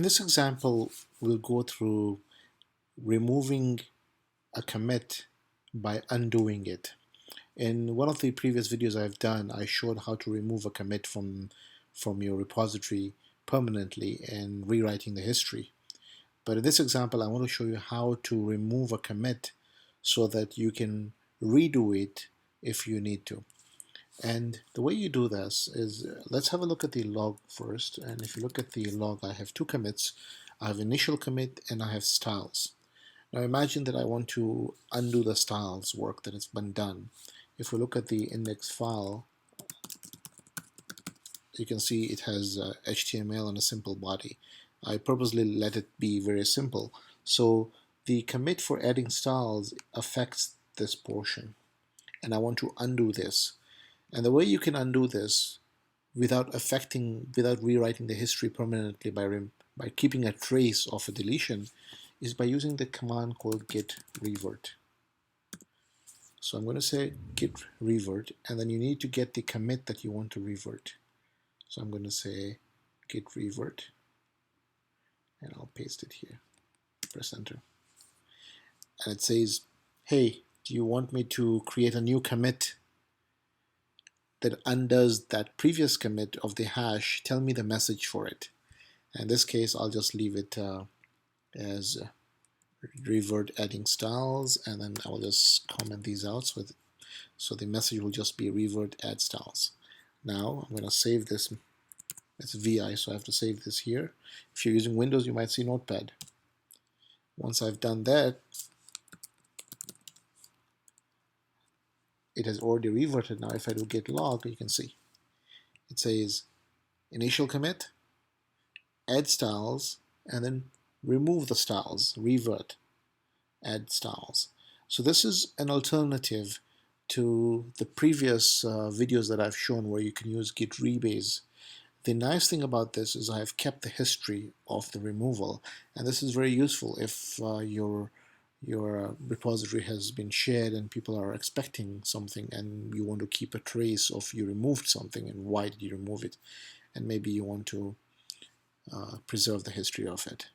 In this example, we'll go through removing a commit by undoing it. In one of the previous videos I've done, I showed how to remove a commit from your repository permanently and rewriting the history. But in this example, I want to show you how to remove a commit so that you can redo it if you need to. And the way you do this is, let's have a look at the log first. And if you look at the log, I have two commits. I have initial commit and I have styles. Now imagine that I want to undo the styles work that has been done. If we look at the index file, you can see it has HTML and a simple body. I purposely let it be very simple. So the commit for adding styles affects this portion. And I want to undo this. And the way you can undo this without rewriting the history permanently by keeping a trace of a deletion is by using the command called git revert. So I'm going to say git revert, and then you need to get the commit that you want to revert. So I'm going to say git revert, and I'll paste it here. Press enter. And it says, hey, do you want me to create a new commit that undoes that previous commit of the hash? Tell me the message for it. In this case, I'll just leave it as revert adding styles, and then I will just comment these out so the message will just be revert add styles. Now I'm going to save this. It's VI, so I have to save this here. If you're using Windows, you might see Notepad. Once I've done that, it has already reverted. Now if I do git log, you can see it says initial commit, add styles, and then remove the styles, revert, add styles. So this is an alternative to the previous videos that I've shown where you can use git rebase. The nice thing about this is I have kept the history of the removal, and this is very useful if your repository has been shared and people are expecting something and you want to keep a trace of you removed something and why did you remove it, and maybe you want to preserve the history of it.